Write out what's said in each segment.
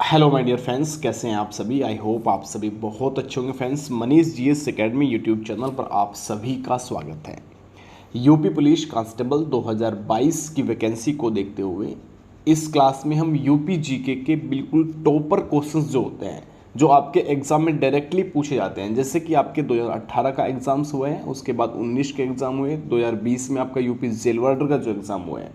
Hello my dear friends, कैसे हैं आप सभी। आई होप आप सभी बहुत अच्छे होंगे। Friends, Manish GS academy YouTube channel पर आप सभी का स्वागत है। यूपी पुलिस कांस्टेबल 2022 की वैकेंसी को देखते हुए इस क्लास में हम यूपी जीके के बिल्कुल टॉपर क्वेश्चंस जो होते हैं, जो आपके एग्ज़ाम में डायरेक्टली पूछे जाते हैं, जैसे कि आपके 2018 का एग्ज़ाम्स हुए हैं, उसके बाद 19 के एग्ज़ाम हुए, 2020 में आपका यूपी जेल वार्डर का जो एग्ज़ाम हुआ है,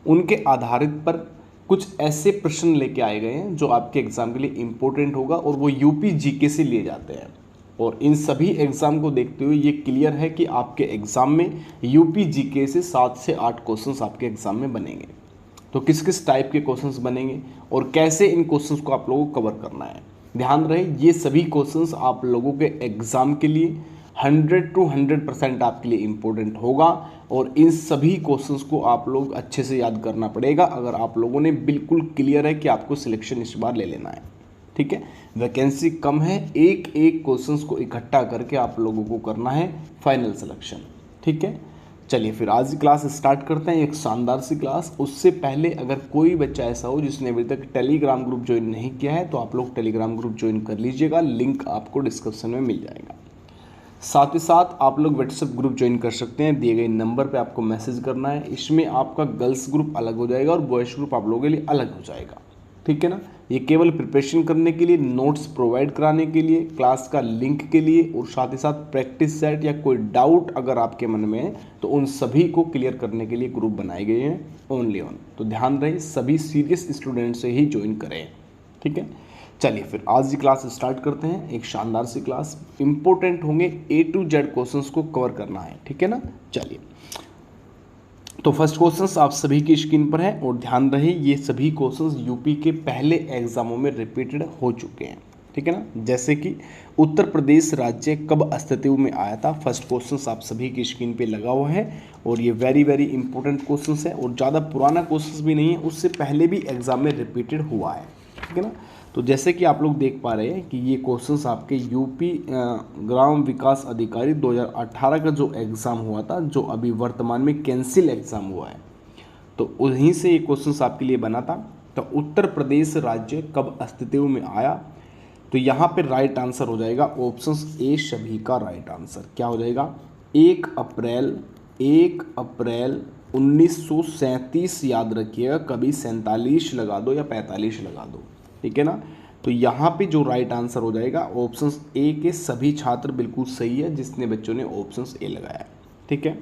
उनके आधारित पर कुछ ऐसे प्रश्न लेके आए गए हैं जो आपके एग्ज़ाम के लिए इम्पोर्टेंट होगा और वो यूपी जीके से लिए जाते हैं। और इन सभी एग्ज़ाम को देखते हुए ये क्लियर है कि आपके एग्ज़ाम में यूपी जीके से 7 से 8 क्वेश्चंस आपके एग्ज़ाम में बनेंगे। तो किस किस टाइप के क्वेश्चंस बनेंगे और कैसे इन क्वेश्चंस को आप लोगों को कवर करना है, ध्यान रहे ये सभी क्वेश्चंस आप लोगों के एग्ज़ाम के लिए 100 to 100% आपके लिए इम्पोर्टेंट होगा। और इन सभी क्वेश्चंस को आप लोग अच्छे से याद करना पड़ेगा अगर आप लोगों ने बिल्कुल क्लियर है कि आपको सिलेक्शन इस बार ले लेना है। ठीक है, वैकेंसी कम है, एक एक क्वेश्चंस को इकट्ठा करके आप लोगों को करना है फाइनल सिलेक्शन। ठीक है, चलिए फिर आज की क्लास स्टार्ट करते हैं, एक शानदार सी क्लास। उससे पहले अगर कोई बच्चा ऐसा हो जिसने अभी तक टेलीग्राम ग्रुप ज्वाइन नहीं किया है तो आप लोग टेलीग्राम ग्रुप ज्वाइन कर लीजिएगा, लिंक आपको डिस्क्रिप्शन में मिल जाएगा। साथ ही साथ आप लोग व्हाट्सएप ग्रुप ज्वाइन कर सकते हैं, दिए गए नंबर पे आपको मैसेज करना है। इसमें आपका गर्ल्स ग्रुप अलग हो जाएगा और बॉयज़ ग्रुप आप लोगों के लिए अलग हो जाएगा। ठीक है ना, ये केवल प्रिपरेशन करने के लिए, नोट्स प्रोवाइड कराने के लिए, क्लास का लिंक के लिए और साथ ही साथ प्रैक्टिस सेट या कोई डाउट अगर आपके मन में है तो उन सभी को क्लियर करने के लिए ग्रुप बनाए गए हैं ओनली ऑन। तो ध्यान रहे सभी सीरियस स्टूडेंट से ही ज्वाइन करें। ठीक है, चलिए फिर आज की क्लास स्टार्ट करते हैं। एक शानदार सी क्लास, इंपॉर्टेंट होंगे A to Z क्वेश्चंस को कवर करना है। ठीक है ना, चलिए तो फर्स्ट क्वेश्चंस आप सभी की स्क्रीन पर है और ध्यान रहे ये सभी क्वेश्चंस यूपी के पहले एग्जामों में रिपीटेड हो चुके हैं। ठीक है ना, जैसे कि उत्तर प्रदेश राज्य कब अस्तित्व में आया था। फर्स्ट क्वेश्चंस आप सभी की स्क्रीन पे लगा हुआ है और ये वेरी वेरी इंपॉर्टेंट क्वेश्चंस है और ज़्यादा पुराना क्वेश्चंस भी नहीं है, उससे पहले भी एग्जाम में रिपीटेड हुआ है। ठीक है ना, तो जैसे कि आप लोग देख पा रहे हैं कि ये क्वेश्चंस आपके यूपी ग्राम विकास अधिकारी 2018 का जो एग्ज़ाम हुआ था, जो अभी वर्तमान में कैंसिल एग्ज़ाम हुआ है, तो उन्हीं से ये क्वेश्चंस आपके लिए बना था। तो उत्तर प्रदेश राज्य कब अस्तित्व में आया, तो यहाँ पे राइट आंसर हो जाएगा ऑप्शंस ए सभी का राइट आंसर। क्या हो जाएगा, 1 अप्रैल 1937। याद रखिएगा, कभी 47 लगा दो या 45 लगा दो। ठीक है ना, तो यहाँ पे जो राइट आंसर हो जाएगा ऑप्शंस ए के सभी छात्र बिल्कुल सही है जिसने बच्चों ने ऑप्शंस ए लगाया। ठीक है,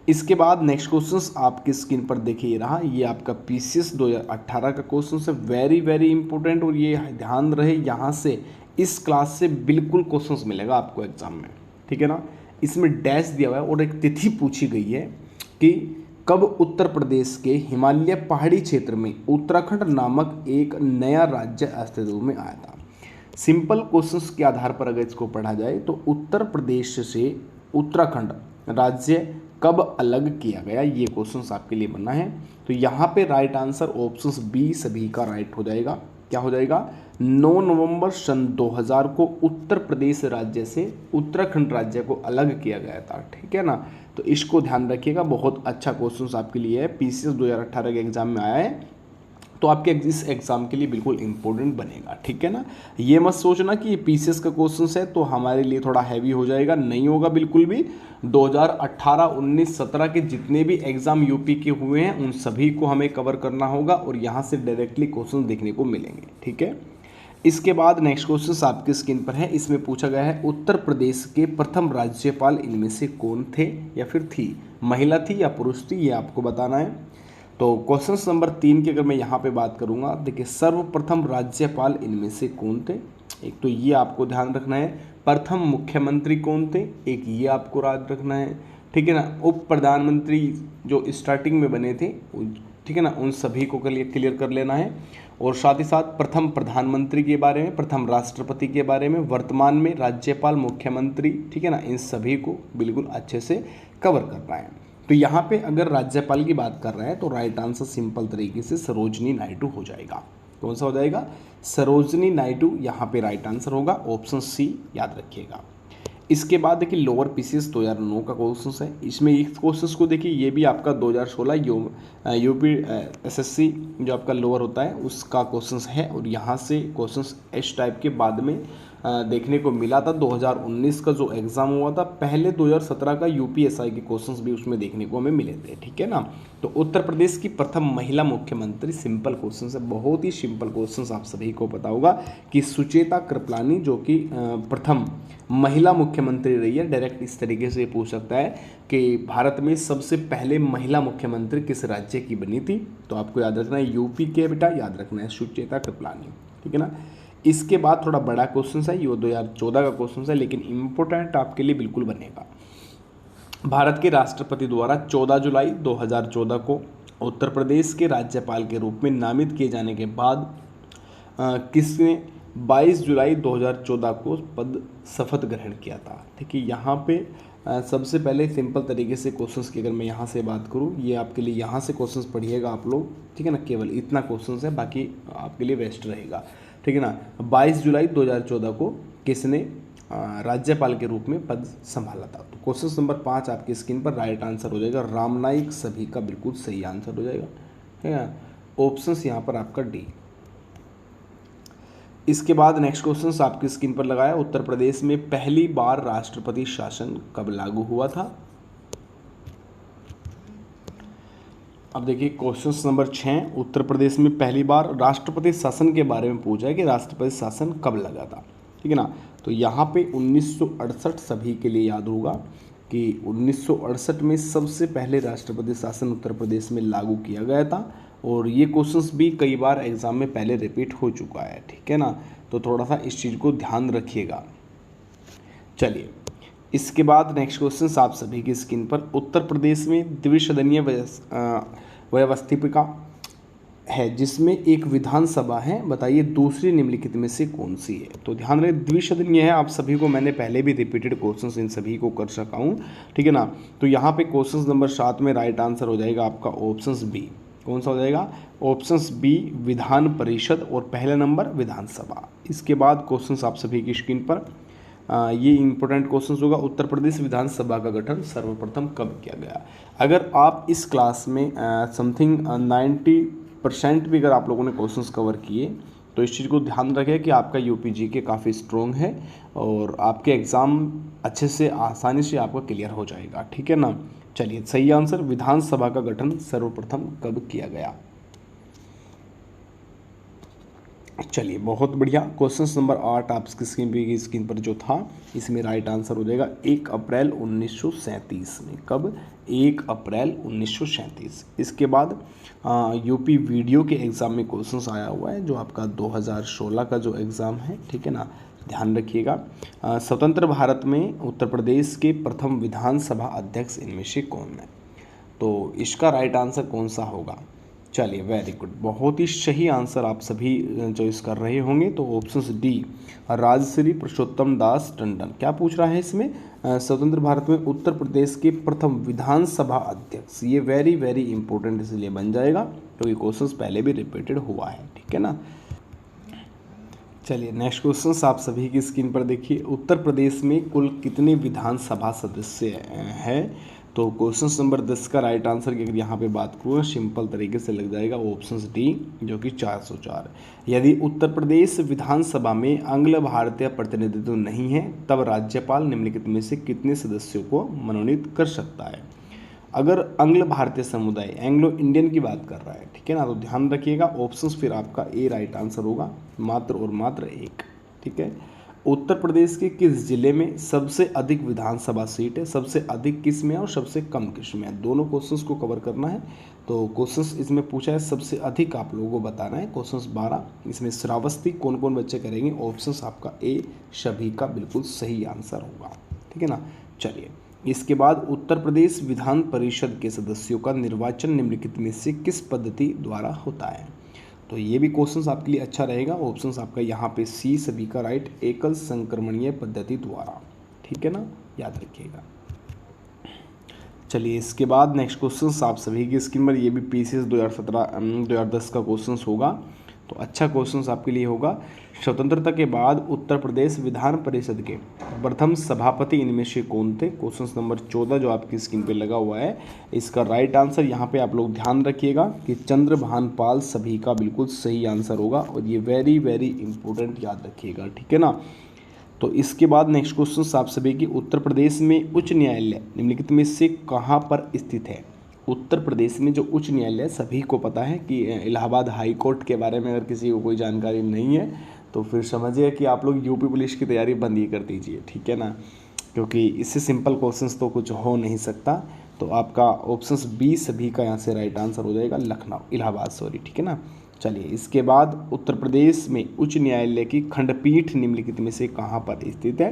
इसके बाद नेक्स्ट क्वेश्चंस आपकी स्क्रीन पर देखिए रहा, ये आपका पीसीएस 2018 का क्वेश्चन है, वेरी वेरी इंपॉर्टेंट। और ये ध्यान रहे यहाँ से इस क्लास से बिल्कुल क्वेश्चंस मिलेगा आपको एग्जाम में। ठीक है ना, इसमें डैश दिया हुआ है और एक तिथि पूछी गई है कि कब उत्तर प्रदेश के हिमालय पहाड़ी क्षेत्र में उत्तराखंड नामक एक नया राज्य अस्तित्व में आया था। सिंपल क्वेश्चंस के आधार पर अगर इसको पढ़ा जाए तो उत्तर प्रदेश से उत्तराखंड राज्य कब अलग किया गया, ये क्वेश्चंस आपके लिए बनना है। तो यहाँ पे राइट आंसर ऑप्शंस बी सभी का राइट हो जाएगा। क्या हो जाएगा, 9 नवंबर सन 2000 को उत्तर प्रदेश राज्य से उत्तराखंड राज्य को अलग किया गया था। ठीक है ना, तो इसको ध्यान रखिएगा, बहुत अच्छा क्वेश्चन आपके लिए है, पीसीएस 2018 के एग्जाम में आया है, तो आपके इस एग्जाम के लिए बिल्कुल इंपॉर्टेंट बनेगा। ठीक है ना, ये मत सोचना कि ये पीसीएस का क्वेश्चन है तो हमारे लिए थोड़ा हैवी हो जाएगा, नहीं होगा बिल्कुल भी। 2018, 19, 17 के जितने भी एग्जाम यूपी के हुए हैं उन सभी को हमें कवर करना होगा और यहाँ से डायरेक्टली क्वेश्चन देखने को मिलेंगे। ठीक है, इसके बाद नेक्स्ट क्वेश्चन आपकी स्क्रीन पर है, इसमें पूछा गया है उत्तर प्रदेश के प्रथम राज्यपाल इनमें से कौन थे या फिर थी, महिला थी या पुरुष थी, ये आपको बताना है। तो क्वेश्चन नंबर 3 की अगर मैं यहाँ पे बात करूँगा, देखिए सर्वप्रथम राज्यपाल इनमें से कौन थे, एक तो ये आपको ध्यान रखना है। प्रथम मुख्यमंत्री कौन थे, एक ये आपको याद रखना है। ठीक है ना, उप प्रधानमंत्री जो स्टार्टिंग में बने थे, ठीक है ना, उन सभी को क्लियर कर लेना है। और साथ ही साथ प्रथम प्रधानमंत्री के बारे में, प्रथम राष्ट्रपति के बारे में, वर्तमान में राज्यपाल, मुख्यमंत्री, ठीक है ना, इन सभी को बिल्कुल अच्छे से कवर करना है। तो यहाँ पे अगर राज्यपाल की बात कर रहे हैं तो राइट आंसर सिंपल तरीके से सरोजनी नायडू हो जाएगा। कौन सा हो जाएगा, सरोजनी नायडू यहाँ पे राइट आंसर होगा, ऑप्शन सी याद रखिएगा। इसके बाद देखिए लोअर पीसीएस 2009 का क्वेश्चन है। इसमें इस क्वेश्चन को देखिए, ये भी आपका 2016 यूपी एसएससी जो आपका लोअर होता है उसका क्वेश्चन है, और यहाँ से क्वेश्चन इस टाइप के बाद में देखने को मिला था। 2019 का जो एग्ज़ाम हुआ था, पहले 2017 का यूपीएसआई के क्वेश्चंस भी उसमें देखने को हमें मिले थे, ठीक है ना। तो उत्तर प्रदेश की प्रथम महिला मुख्यमंत्री, सिंपल क्वेश्चन है, बहुत ही सिंपल क्वेश्चन आप सभी को पता होगा कि सुचेता कृपलानी जो कि प्रथम महिला मुख्यमंत्री रही है। डायरेक्ट इस तरीके से पूछ सकता है कि भारत में सबसे पहले महिला मुख्यमंत्री किस राज्य की बनी थी, तो आपको याद रखना है यूपी के, बेटा याद रखना है सुचेता कृपलानी, ठीक है ना। इसके बाद थोड़ा बड़ा क्वेश्चन है, ये 2014 का क्वेश्चन है, लेकिन इम्पोर्टेंट आपके लिए बिल्कुल बनेगा। भारत के राष्ट्रपति द्वारा 14 जुलाई 2014 को उत्तर प्रदेश के राज्यपाल के रूप में नामित किए जाने के बाद किसने 22 जुलाई 2014 को पद शपथ ग्रहण किया था। ठीक है, यहाँ पे सबसे पहले सिंपल तरीके से क्वेश्चंस की अगर मैं यहाँ से बात करूँ, ये आपके लिए यहाँ से क्वेश्चंस पढ़िएगा आप लोग, ठीक है ना। केवल इतना क्वेश्चंस है, बाकी आपके लिए वेस्ट रहेगा, ठीक है ना। 22 जुलाई 2014 को किसने राज्यपाल के रूप में पद संभाला था। तो क्वेश्चन नंबर 5 आपकी स्क्रीन पर राइट आंसर हो जाएगा रामनाइक, सभी का बिल्कुल सही आंसर हो जाएगा, ठीक है ना। ऑप्शंस यहाँ पर आपका डी। इसके बाद नेक्स्ट क्वेश्चन आपकी स्क्रीन पर लगाया, उत्तर प्रदेश में पहली बार राष्ट्रपति शासन कब लागू हुआ था। अब देखिए क्वेश्चन नंबर 6, उत्तर प्रदेश में पहली बार राष्ट्रपति शासन के बारे में पूछा है कि राष्ट्रपति शासन कब लगा था, ठीक है ना। तो यहाँ पे 1968 सभी के लिए याद होगा कि 1968 में सबसे पहले राष्ट्रपति शासन उत्तर प्रदेश में लागू किया गया था, और ये क्वेश्चंस भी कई बार एग्जाम में पहले रिपीट हो चुका है, ठीक है ना। तो थोड़ा सा इस चीज़ को ध्यान रखिएगा। चलिए इसके बाद नेक्स्ट क्वेश्चन आप सभी की स्क्रीन पर, उत्तर प्रदेश में द्विसदनीय व्यवस्थिपिका है जिसमें एक विधानसभा है, बताइए दूसरी निम्नलिखित में से कौन सी है। तो ध्यान रखें द्विसदनीय है, आप सभी को मैंने पहले भी रिपीटेड क्वेश्चंस इन सभी को कर सका हूँ, ठीक है ना। तो यहाँ पे क्वेश्चन नंबर 7 में राइट आंसर हो जाएगा आपका ऑप्शंस बी। कौन सा हो जाएगा, ऑप्शंस बी विधान परिषद, और पहला नंबर विधानसभा। इसके बाद क्वेश्चंस आप सभी की स्क्रीन पर, ये इंपॉर्टेंट क्वेश्चंस होगा, उत्तर प्रदेश विधानसभा का गठन सर्वप्रथम कब किया गया। अगर आप इस क्लास में समथिंग 90% भी अगर आप लोगों ने क्वेश्चंस कवर किए, तो इस चीज़ को ध्यान रखें कि आपका यूपीजी के काफ़ी स्ट्रॉन्ग है और आपके एग्ज़ाम अच्छे से आसानी से आपका क्लियर हो जाएगा, ठीक है ना। चलिए सही आंसर, विधानसभा का गठन सर्वप्रथम कब किया गया। चलिए बहुत बढ़िया। क्वेश्चन नंबर 8 आपकी स्क्रीन पर जो था, इसमें राइट आंसर हो जाएगा 1 अप्रैल 1937 में। कब, 1 अप्रैल 1937। इसके बाद यूपी वीडियो के एग्ज़ाम में क्वेश्चंस आया हुआ है, जो आपका 2016 का जो एग्ज़ाम है, ठीक है ना, ध्यान रखिएगा। स्वतंत्र भारत में उत्तर प्रदेश के प्रथम विधानसभा अध्यक्ष इनमें से कौन है। तो इसका राइट आंसर कौन सा होगा। चलिए वेरी गुड, बहुत ही सही आंसर आप सभी चॉइस कर रहे होंगे। तो ऑप्शंस डी राजश्री पुरुषोत्तम दास टंडन। क्या पूछ रहा है इसमें, स्वतंत्र भारत में उत्तर प्रदेश के प्रथम विधानसभा अध्यक्ष। ये वेरी वेरी इंपॉर्टेंट इसलिए बन जाएगा क्योंकि क्वेश्चंस पहले भी रिपीटेड हुआ है, ठीक है ना। चलिए नेक्स्ट क्वेश्चन आप सभी की स्क्रीन पर देखिए, उत्तर प्रदेश में कुल कितने विधानसभा सदस्य हैं। तो क्वेश्चन नंबर 10 का राइट आंसर की अगर यहाँ पे बात करूँ, सिंपल तरीके से लग जाएगा ऑप्शन डी, जो कि 404। यदि उत्तर प्रदेश विधानसभा में आंग्ल भारतीय प्रतिनिधित्व नहीं है, तब राज्यपाल निम्नलिखित में से कितने सदस्यों को मनोनीत कर सकता है। अगर आंग्ल भारतीय समुदाय एंग्लो इंडियन की बात कर रहा है, ठीक है ना, तो ध्यान रखिएगा ऑप्शंस फिर आपका ए राइट आंसर होगा, मात्र और मात्र 1, ठीक है। उत्तर प्रदेश के किस जिले में सबसे अधिक विधानसभा सीट है, सबसे अधिक किस में है और सबसे कम किस में है, दोनों क्वेश्चंस को कवर करना है। तो क्वेश्चंस इसमें पूछा है सबसे अधिक आप लोगों को बताना है, क्वेश्चंस 12। इसमें श्रावस्ती कौन कौन बच्चे करेंगे, ऑप्शंस आपका ए सभी का बिल्कुल सही आंसर होगा, ठीक है ना। चलिए इसके बाद उत्तर प्रदेश विधान परिषद के सदस्यों का निर्वाचन निम्नलिखित में से किस पद्धति द्वारा होता है। तो ये भी क्वेश्चंस आपके लिए अच्छा रहेगा, ऑप्शंस आपका यहाँ पे सी सभी का राइट, एकल संक्रमणीय पद्धति द्वारा, ठीक है ना, याद रखिएगा। चलिए इसके बाद नेक्स्ट क्वेश्चंस आप सभी की स्क्रीन पर, ये भी पीसीएस 2017-2010 का क्वेश्चंस होगा। तो अच्छा क्वेश्चन आपके लिए होगा। स्वतंत्रता के बाद उत्तर प्रदेश विधान परिषद के प्रथम सभापति इनमें से कौन थे? क्वेश्चन नंबर 14 जो आपकी स्क्रीन पे लगा हुआ है, इसका राइट आंसर यहाँ पे आप लोग ध्यान रखिएगा कि चंद्रभान पाल सभी का बिल्कुल सही आंसर होगा, और ये वेरी वेरी इंपॉर्टेंट याद रखिएगा, ठीक है ना। तो इसके बाद नेक्स्ट क्वेश्चन आप सभी की, उत्तर प्रदेश में उच्च न्यायालय निम्नलिखित में से कहाँ पर स्थित है? उत्तर प्रदेश में जो उच्च न्यायालय सभी को पता है कि इलाहाबाद हाई कोर्ट के बारे में अगर किसी को कोई जानकारी नहीं है तो फिर समझिए कि आप लोग यूपी पुलिस की तैयारी बंद ही कर दीजिए, ठीक है ना, क्योंकि इससे सिंपल क्वेश्चंस तो कुछ हो नहीं सकता। तो आपका ऑप्शंस बी सभी का यहाँ से राइट आंसर हो जाएगा, लखनऊ, इलाहाबाद सॉरी, ठीक है ना। चलिए इसके बाद उत्तर प्रदेश में उच्च न्यायालय की खंडपीठ निम्नलिखित में से कहाँ पर स्थित है?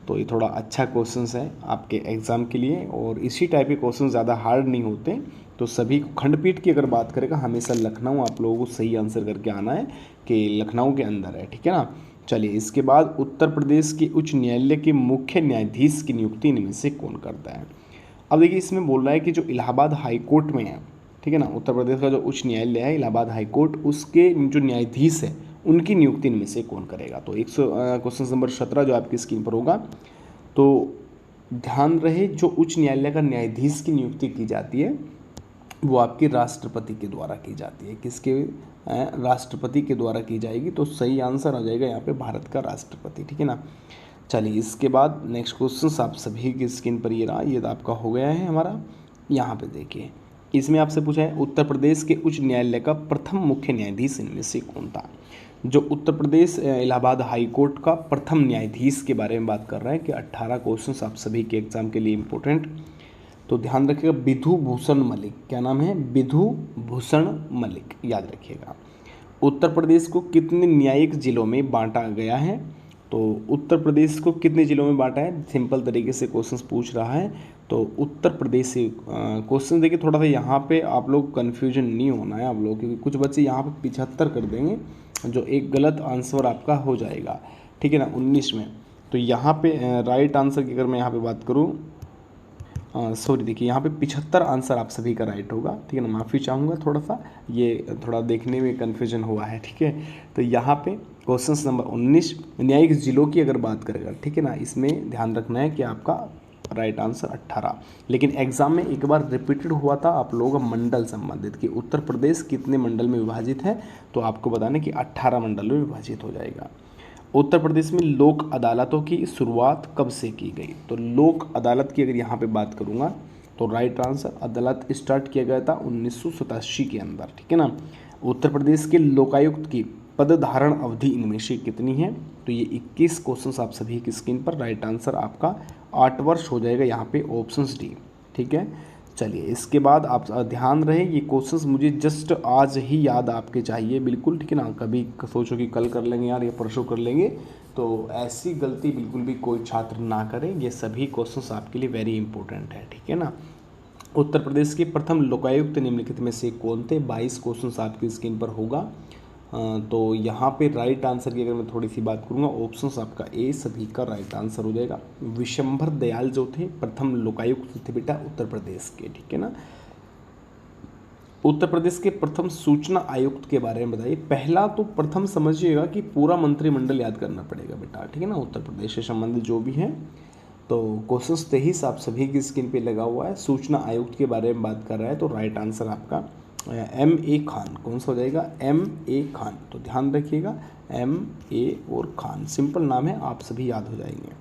तो ये थोड़ा अच्छा क्वेश्चन है आपके एग्ज़ाम के लिए, और इसी टाइप के क्वेश्चन ज़्यादा हार्ड नहीं होते। तो सभी खंडपीठ की अगर बात करेगा हमेशा लखनऊ आप लोगों को सही आंसर करके आना है कि लखनऊ के अंदर है, ठीक है ना। चलिए इसके बाद उत्तर प्रदेश के उच्च न्यायालय के मुख्य न्यायाधीश की नियुक्ति इनमें से कौन करता है? अब देखिए इसमें बोल रहा है कि जो इलाहाबाद हाई कोर्ट में है, ठीक है ना, उत्तर प्रदेश का जो उच्च न्यायालय है इलाहाबाद हाई कोर्ट, उसके जो न्यायाधीश है उनकी नियुक्ति इनमें से कौन करेगा? तो क्वेश्चन नंबर 17 जो आपकी स्क्रीन पर होगा, तो ध्यान रहे जो उच्च न्यायालय का न्यायाधीश की नियुक्ति की जाती है वो आपकी राष्ट्रपति के द्वारा की जाती है। किसके? राष्ट्रपति के द्वारा की जाएगी। तो सही आंसर आ जाएगा यहाँ पे भारत का राष्ट्रपति, ठीक है ना। चलिए इसके बाद नेक्स्ट क्वेश्चन आप सभी की स्क्रीन पर ये रहा, ये आपका हो गया है हमारा। यहाँ पे देखिए इसमें आपसे पूछा है उत्तर प्रदेश के उच्च न्यायालय का प्रथम मुख्य न्यायाधीश इनमें से कौन था? जो उत्तर प्रदेश इलाहाबाद हाई कोर्ट का प्रथम न्यायाधीश के बारे में बात कर रहे हैं कि 18 क्वेश्चंस आप सभी के एग्जाम के लिए इम्पोर्टेंट। तो ध्यान रखिएगा, विधु भूषण मलिक, क्या नाम है? विधु भूषण मलिक, याद रखिएगा। उत्तर प्रदेश को कितने न्यायिक जिलों में बांटा गया है? तो उत्तर प्रदेश को कितने जिलों में बांटा है? सिंपल तरीके से क्वेश्चंस पूछ रहा है। तो उत्तर प्रदेश से क्वेश्चन देखिए, थोड़ा सा यहाँ पे आप लोग कन्फ्यूजन नहीं होना है आप लोग, क्योंकि कुछ बच्चे यहाँ पे 75 कर देंगे, जो एक गलत आंसर आपका हो जाएगा, ठीक है ना, 19 में। तो यहाँ पे राइट आंसर की अगर मैं यहाँ पे बात करूँ, सॉरी देखिए यहाँ पे 75 आंसर आप सभी का राइट होगा, ठीक है ना। माफ़ी चाहूँगा, थोड़ा सा ये थोड़ा देखने में कन्फ्यूजन हुआ है, ठीक है। तो यहाँ पे क्वेश्चन नंबर 19 न्यायिक जिलों की अगर बात करेगा, ठीक है ना, इसमें ध्यान रखना है कि आपका राइट आंसर 18। लेकिन एग्जाम में एक बार रिपीटेड हुआ था आप लोगों का मंडल संबंधित कि उत्तर प्रदेश कितने मंडल में विभाजित है, तो आपको बताना कि 18 मंडल में विभाजित हो जाएगा। उत्तर प्रदेश में लोक अदालतों की शुरुआत कब से की गई? तो लोक अदालत की अगर यहाँ पे बात करूँगा तो राइट आंसर अदालत स्टार्ट किया गया था 1987 के अंदर, ठीक है ना। उत्तर प्रदेश के लोकायुक्त की पदधारण अवधि इनमें से कितनी है? तो ये 21 क्वेश्चन आप सभी की स्क्रीन पर, राइट आंसर आपका 8 वर्ष हो जाएगा यहाँ पे, ऑप्शंस डी, ठीक है। चलिए इसके बाद आप ध्यान रहे ये क्वेश्चंस मुझे जस्ट आज ही याद आपके चाहिए बिल्कुल, ठीक है ना। कभी सोचो कि कल कर लेंगे यार या परसों कर लेंगे, तो ऐसी गलती बिल्कुल भी कोई छात्र ना करे। ये सभी क्वेश्चंस आपके लिए वेरी इंपॉर्टेंट है, ठीक है ना। उत्तर प्रदेश के प्रथम लोकायुक्त निम्नलिखित में से कौन थे? 22 क्वेश्चंस आपकी स्क्रीन पर होगा। तो यहाँ पे राइट आंसर की अगर मैं थोड़ी सी बात करूँगा, ऑप्शंस आपका ए सभी का राइट आंसर हो जाएगा। विशंभर दयाल जो थे प्रथम लोकायुक्त थे बेटा उत्तर प्रदेश के, ठीक है ना। उत्तर प्रदेश के प्रथम सूचना आयुक्त के बारे में बताइए। पहला तो प्रथम समझिएगा कि पूरा मंत्रिमंडल याद करना पड़ेगा बेटा, ठीक है ना, उत्तर प्रदेश से संबंधित जो भी है। तो क्वेश्चन 23 आप सभी की स्क्रीन पे लगा हुआ है, सूचना आयुक्त के बारे में बात कर रहा है। तो राइट आंसर आपका M.A. खान, कौन सा हो जाएगा? M.A. खान। तो ध्यान रखिएगा M.A. और खान, सिंपल नाम है, आप सभी याद हो जाएंगे।